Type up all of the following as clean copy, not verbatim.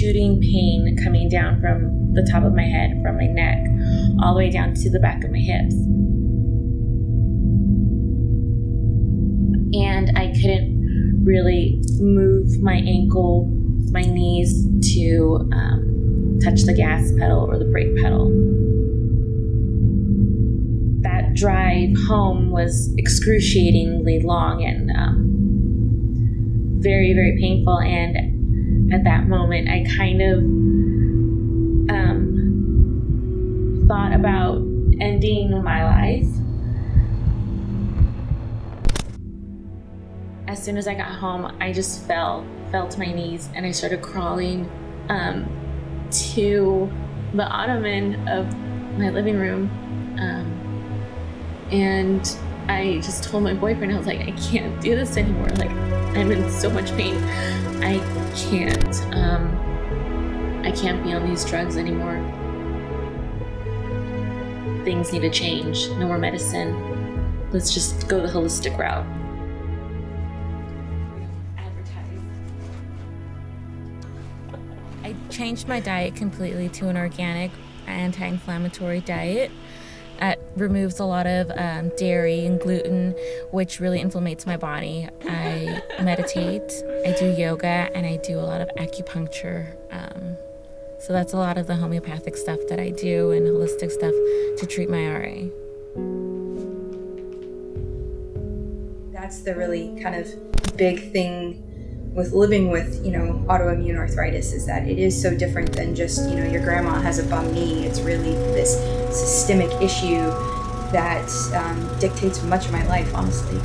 shooting pain coming down from the top of my head, from my neck, all the way down to the back of my hips. And I couldn't really move my ankle, my knees to touch the gas pedal or the brake pedal. That drive home was excruciatingly long and very, very painful. And at that moment, I kind of thought about ending my life. As soon as I got home, I just fell to my knees, and I started crawling to the ottoman of my living room. And I just told my boyfriend, I was like, I can't do this anymore. Like, I'm in so much pain. I can't be on these drugs anymore. Things need to change. No more medicine. Let's just go the holistic route. I changed my diet completely to an organic, anti-inflammatory diet that removes a lot of dairy and gluten, which really inflames my body. I meditate, I do yoga, and I do a lot of acupuncture. So that's a lot of the homeopathic stuff that I do and holistic stuff to treat my RA. That's the really kind of big thing with living with, autoimmune arthritis, is that it is so different than just, your grandma has a bum knee. It's really this systemic issue that dictates much of my life, honestly.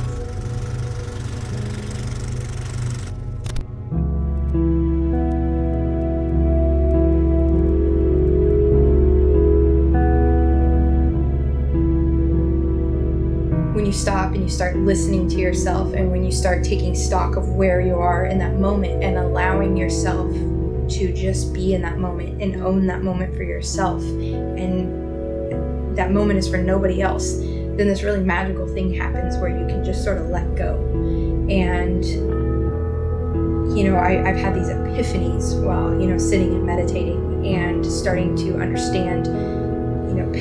When you stop and you start listening to yourself, and when you start taking stock of where you are in that moment and allowing yourself to just be in that moment and own that moment for yourself, and that moment is for nobody else, then this really magical thing happens where you can just sort of let go. And I've had these epiphanies while sitting and meditating and starting to understand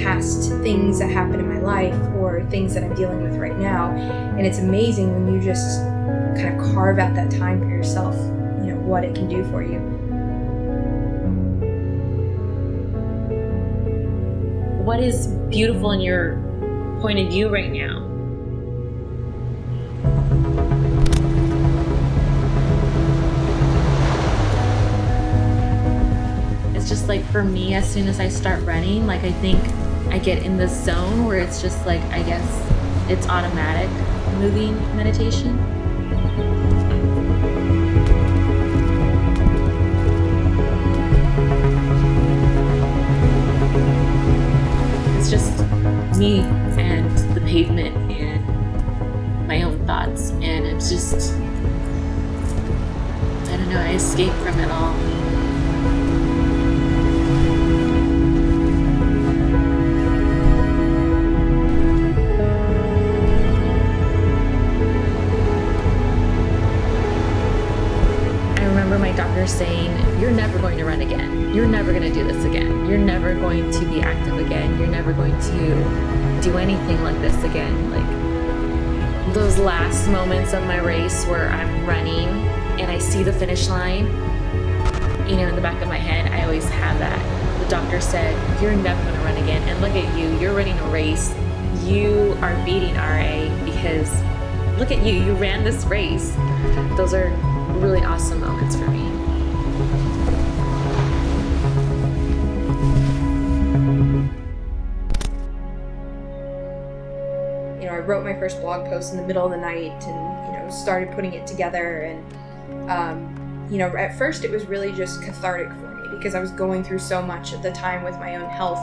past things that happen in my life or things that I'm dealing with right now. And it's amazing when you just kind of carve out that time for yourself, what it can do for you. What is beautiful in your point of view right now? It's just like, for me, as soon as I start running, like, I think I get in this zone where it's just like, I guess it's automatic moving meditation. It's just me and the pavement and my own thoughts, and it's just, I don't know, I escape from it all. My doctor saying, you're never going to run again. You're never going to do this again. You're never going to be active again. You're never going to do anything like this again. Like, those last moments of my race where I'm running and I see the finish line, in the back of my head, I always have that. The doctor said, you're never going to run again. And look at you. You're running a race. You are beating RA because look at you. You ran this race. Those are really awesome moments for me. I wrote my first blog post in the middle of the night and, started putting it together. And, at first it was really just cathartic for me because I was going through so much at the time with my own health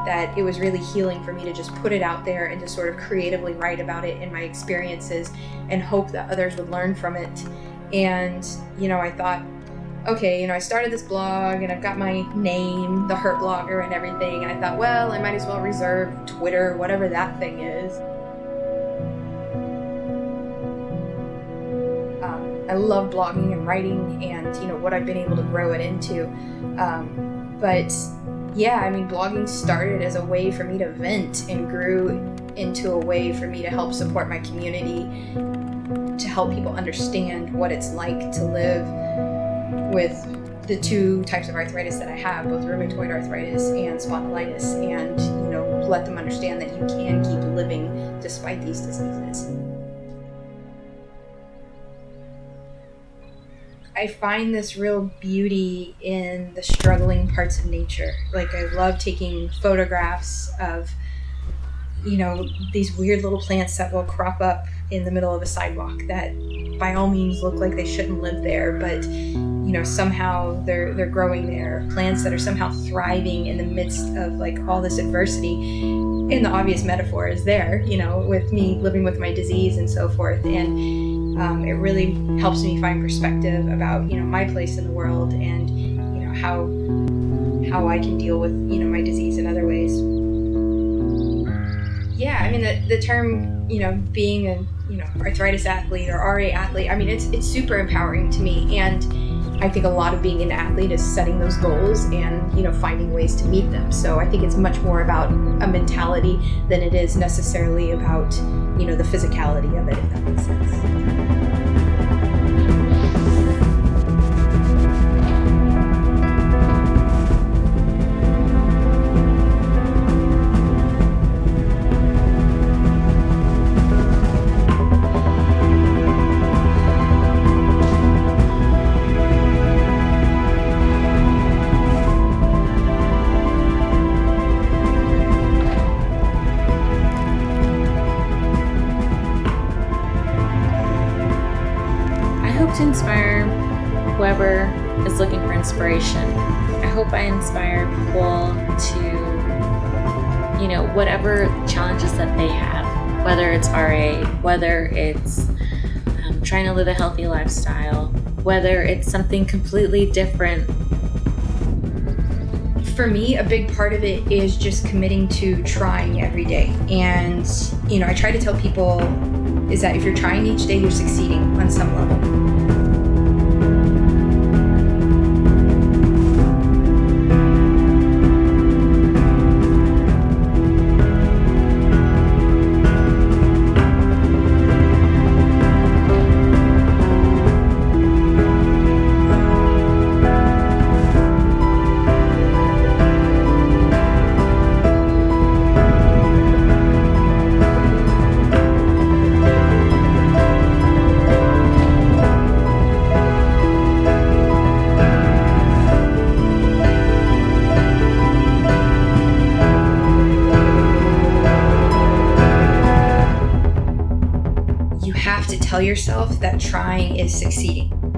that it was really healing for me to just put it out there and to sort of creatively write about it and my experiences and hope that others would learn from it. And, I thought, okay, I started this blog and I've got my name, The Hurt Blogger, and everything. And I thought, well, I might as well reserve Twitter, whatever that thing is. I love blogging and writing and, you know, what I've been able to grow it into. But yeah, I mean, blogging started as a way for me to vent and grew into a way for me to help support my community, to help people understand what it's like to live with the two types of arthritis that I have, both rheumatoid arthritis and spondylitis, and, you know, let them understand that you can keep living despite these diseases. I find this real beauty in the struggling parts of nature. Like, I love taking photographs of, you know, these weird little plants that will crop up in the middle of a sidewalk that by all means look like they shouldn't live there, but, you know, somehow they're growing there. Plants that are somehow thriving in the midst of like all this adversity. And the obvious metaphor is there, you know, with me living with my disease and so forth. And it really helps me find perspective about, you know, my place in the world and, you know, how I can deal with, you know, my disease in other ways. Yeah, I mean, the term, you know, being a, you know, arthritis athlete or RA athlete, I mean, it's super empowering to me. And I think a lot of being an athlete is setting those goals and, you know, finding ways to meet them. So I think it's much more about a mentality than it is necessarily about, you know, the physicality of it, if that makes sense. To inspire whoever is looking for inspiration. I hope I inspire people to, you know, whatever challenges that they have, whether it's RA, whether it's trying to live a healthy lifestyle, whether it's something completely different. For me, a big part of it is just committing to trying every day. And, you know, I try to tell people is that if you're trying each day, you're succeeding on some level. You have to tell yourself that trying is succeeding.